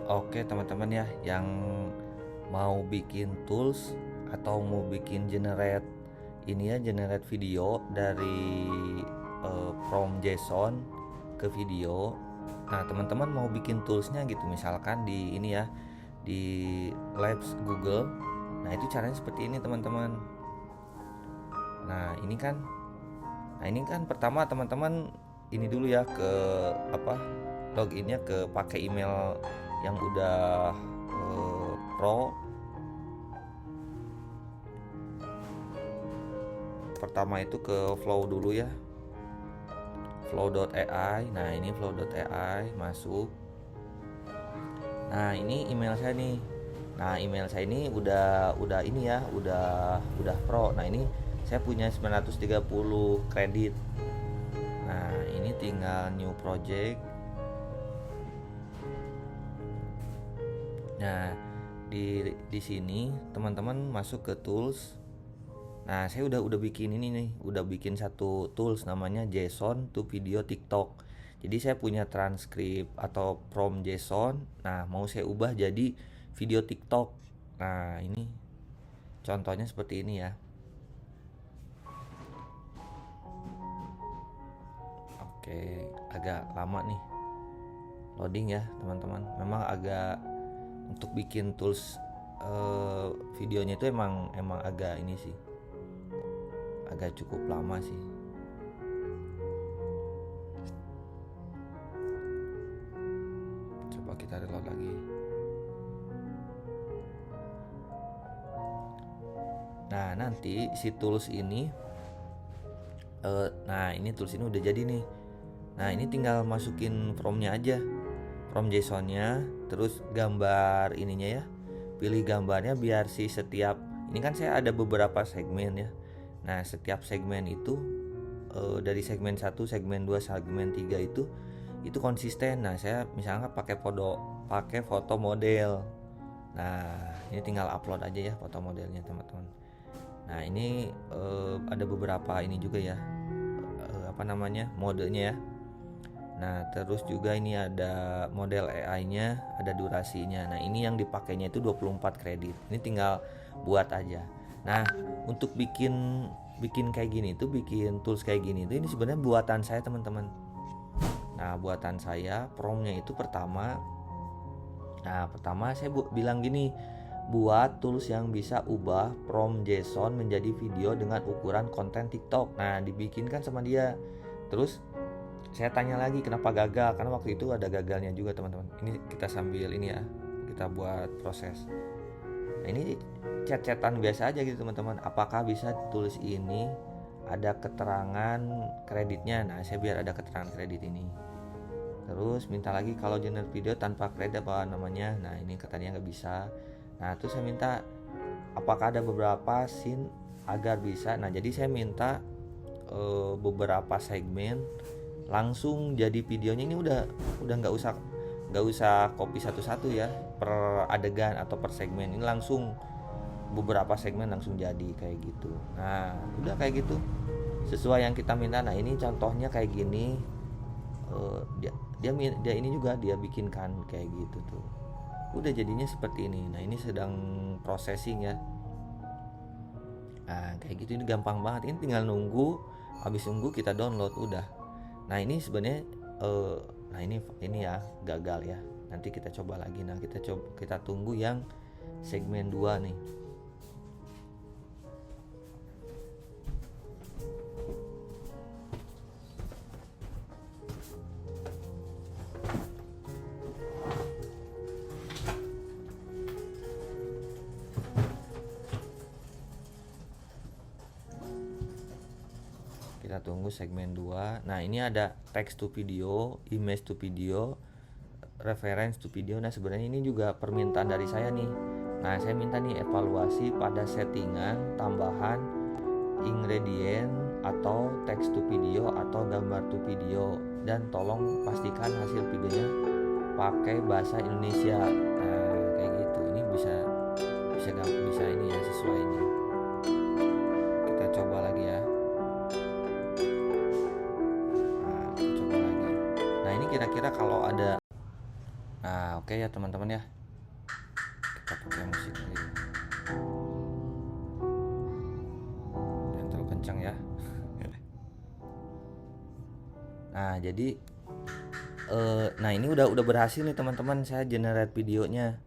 Oke teman-teman ya, yang mau bikin tools atau mau bikin generate video dari from JSON ke video. Nah teman-teman mau bikin toolsnya gitu, misalkan di ini ya, di Labs Google. Nah itu caranya seperti ini teman-teman. Nah ini kan, pertama teman-teman ini dulu ya, ke apa, loginnya ke pakai email yang udah pro. Pertama itu ke flow dulu ya, flow.ai. Nah ini flow.ai, masuk. Nah ini email saya nih. Nah email saya ini udah ini ya, udah pro. Nah ini saya punya 930 kredit. Nah ini tinggal new project. Nah di sini teman-teman masuk ke tools. Nah saya udah bikin ini nih, udah bikin satu tools namanya JSON to video TikTok. Jadi saya punya transkrip atau prompt JSON. Nah mau saya ubah jadi video TikTok. Nah ini contohnya seperti ini ya. Oke, agak lama nih loading ya teman-teman. Memang agak, untuk bikin tools videonya itu emang agak ini sih, agak cukup lama sih. Coba kita reload lagi. Nah nanti si tools ini nah ini tools ini udah jadi nih. Nah ini tinggal masukin prompt-nya aja, prompt JSON-nya, terus gambar ininya ya, pilih gambarnya biar si setiap ini kan saya ada beberapa segmen ya. Nah setiap segmen itu dari segmen 1, segmen 2, segmen 3 itu konsisten. Nah saya misalnya pakai foto model. Nah ini tinggal upload aja ya foto modelnya teman-teman. Nah ini ada beberapa ini juga ya, apa namanya, modenya ya. Nah terus juga ini ada model AI-nya, ada durasinya. Nah ini yang dipakainya itu 24 kredit. Ini tinggal buat aja. Nah untuk bikin kayak gini tuh, bikin tools kayak gini tuh, ini sebenarnya buatan saya teman-teman. Nah buatan saya prompt-nya itu pertama. Nah pertama saya bilang gini, buat tools yang bisa ubah prompt JSON menjadi video dengan ukuran konten TikTok. Nah dibikinkan sama dia. Terus saya tanya lagi kenapa gagal, karena waktu itu ada gagalnya juga teman-teman. Ini kita sambil ini ya, kita buat proses. Nah ini chat-chatan biasa aja gitu teman-teman, apakah bisa tulis ini ada keterangan kreditnya. Nah saya biar ada keterangan kredit ini. Terus minta lagi kalau generate video tanpa kredit apa namanya. Nah ini katanya nggak bisa. Nah terus saya minta apakah ada beberapa scene agar bisa. Nah jadi saya minta beberapa segmen langsung jadi videonya. Ini udah nggak usah copy satu-satu ya, per adegan atau per segmen. Ini langsung beberapa segmen langsung jadi kayak gitu. Nah udah kayak gitu sesuai yang kita minta. Nah ini contohnya kayak gini. Dia ini juga dia bikinkan kayak gitu tuh, udah jadinya seperti ini. Nah ini sedang processing ya. Nah kayak gitu, ini gampang banget. Ini tinggal nunggu, habis nunggu kita download udah. Nah ini sebenarnya nah ini ya gagal ya. Nanti kita coba lagi. Nah kita tunggu yang segmen 2 nih. Kita tunggu segmen 2. Nah ini ada text to video, image to video, reference to video. Nah sebenarnya ini juga permintaan dari saya nih. Nah saya minta nih evaluasi pada settingan tambahan ingredient atau text to video atau gambar to video, dan tolong pastikan hasil videonya pakai bahasa Indonesia. Nah kayak gitu. Ini bisa ini ya, sesuai ini. Kita coba lagi ya. Nah kita coba lagi. Nah ini kira-kira kalau ada Nah oke ya teman-teman ya, kita pakai musik lagi, jangan terlalu kencang ya. Nah jadi nah ini udah berhasil nih teman-teman, saya generate videonya.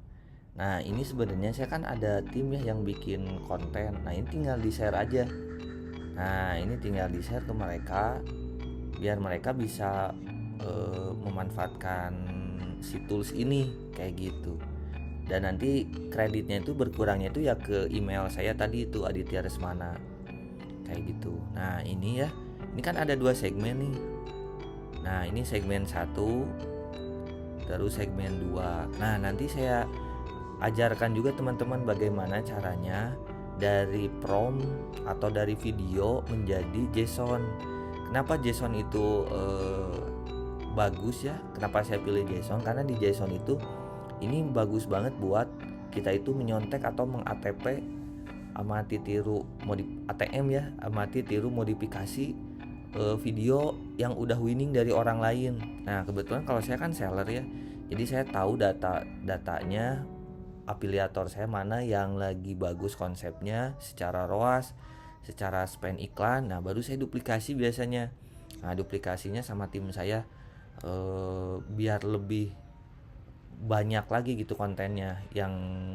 Nah ini sebenarnya saya kan ada tim ya yang bikin konten. Nah ini tinggal di share aja. Nah ini tinggal di share ke mereka biar mereka bisa memanfaatkan si tools ini kayak gitu. Dan nanti kreditnya itu berkurangnya itu ya ke email saya tadi itu, Aditya Resmana kayak gitu. Nah ini ya, ini kan ada 2 segmen nih. Nah ini segmen 1, terus segmen 2. Nah nanti saya ajarkan juga teman-teman bagaimana caranya dari prompt atau dari video menjadi JSON. Kenapa JSON itu bagus ya? Kenapa saya pilih JSON? Karena di JSON itu ini bagus banget buat kita itu menyontek atau meng-ATP amati tiru ATM ya, amati tiru modifikasi video yang udah winning dari orang lain. Nah kebetulan kalau saya kan seller ya, jadi saya tahu datanya afiliator saya mana yang lagi bagus konsepnya secara ROAS, secara spend iklan. Nah baru saya duplikasi biasanya. Nah duplikasinya sama tim saya biar lebih banyak lagi gitu kontennya yang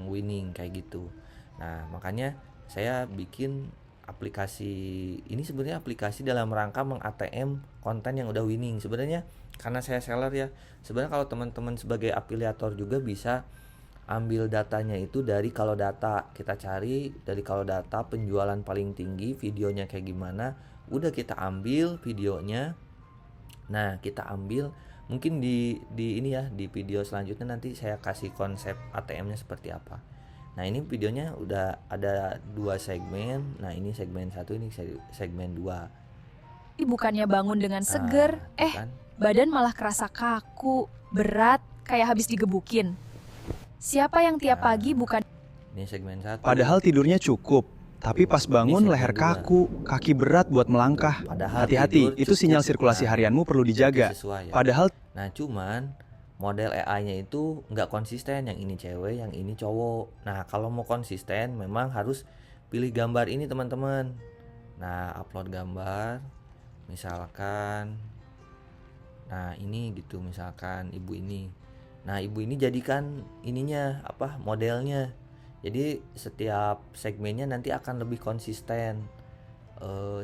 winning kayak gitu. Nah makanya saya bikin aplikasi ini, sebenarnya aplikasi dalam rangka meng-ATM konten yang udah winning. Sebenarnya karena saya seller ya, sebenarnya kalau teman-teman sebagai afiliator juga bisa ambil datanya itu dari kalau data. Kita cari dari kalau data penjualan paling tinggi, videonya kayak gimana, udah kita ambil videonya. Nah kita ambil mungkin di ini ya, di video selanjutnya nanti saya kasih konsep ATM-nya seperti apa. Nah ini videonya udah ada 2 segmen. Nah ini segmen 1, ini segmen 2. Bukannya bangun dengan seger, kan? Badan malah kerasa kaku, berat, kayak habis digebukin. Siapa yang tiap pagi bukan Ini segmen 1. Padahal tidurnya cukup, tapi pas bangun leher kaku, kaki berat buat melangkah. Hati-hati, itu sinyal sirkulasi harianmu perlu dijaga. Ya. Padahal nah cuman model AI-nya itu nggak konsisten, yang ini cewek, yang ini cowok. Nah kalau mau konsisten memang harus pilih gambar ini teman-teman. Nah upload gambar, misalkan, nah ini gitu, misalkan ibu ini. Nah ibu ini jadikan ininya apa, modelnya. Jadi setiap segmennya nanti akan lebih konsisten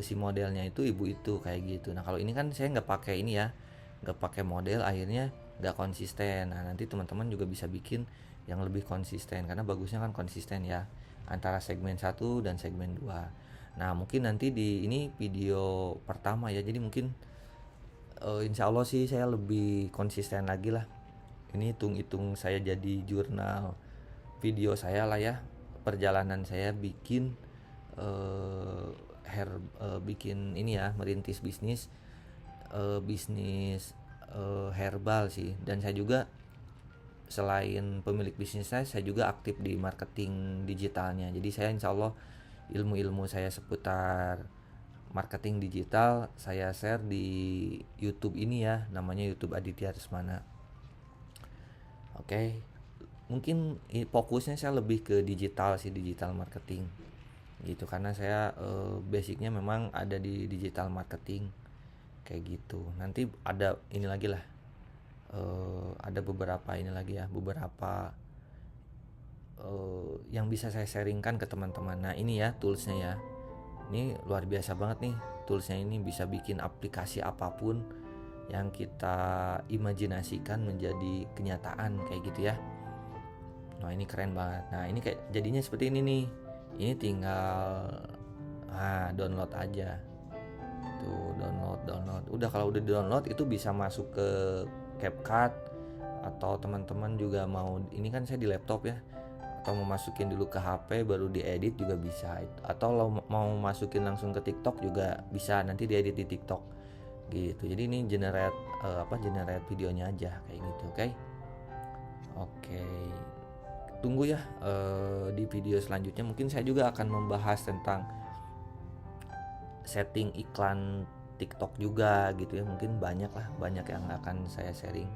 si modelnya itu ibu itu kayak gitu. Nah kalau ini kan saya nggak pakai ini ya, nggak pakai model, akhirnya nggak konsisten. Nah nanti teman-teman juga bisa bikin yang lebih konsisten, karena bagusnya kan konsisten ya antara segmen 1 dan segmen 2. Nah mungkin nanti di ini video pertama ya, jadi mungkin insya Allah sih saya lebih konsisten lagi lah. Ini hitung-hitung saya jadi jurnal video saya lah ya, perjalanan saya bikin bikin ini ya, merintis bisnis herbal sih. Dan saya juga selain pemilik bisnis saya juga aktif di marketing digitalnya. Jadi saya insya Allah ilmu-ilmu saya seputar marketing digital saya share di YouTube ini ya, namanya YouTube Aditya Resmana. Oke, mungkin fokusnya saya lebih ke digital sih, digital marketing gitu, karena saya basicnya memang ada di digital marketing kayak gitu. Nanti ada ini lagi lah, ada beberapa ini lagi ya, beberapa yang bisa saya sharingkan ke teman-teman. Nah ini ya toolsnya ya, ini luar biasa banget nih toolsnya. Ini bisa bikin aplikasi apapun yang kita imajinasikan menjadi kenyataan kayak gitu ya. Nah ini keren banget. Nah ini kayak jadinya seperti ini nih. Ini tinggal download aja. Tuh download. Udah, kalau udah download itu bisa masuk ke CapCut, atau teman-teman juga mau, ini kan saya di laptop ya, atau mau masukin dulu ke HP baru diedit juga bisa. Atau mau masukin langsung ke TikTok juga bisa, nanti diedit di TikTok gitu. Jadi ini generate videonya aja kayak gitu. Oke. Tunggu ya di video selanjutnya mungkin saya juga akan membahas tentang setting iklan TikTok juga gitu ya. Mungkin banyak yang akan saya sharing.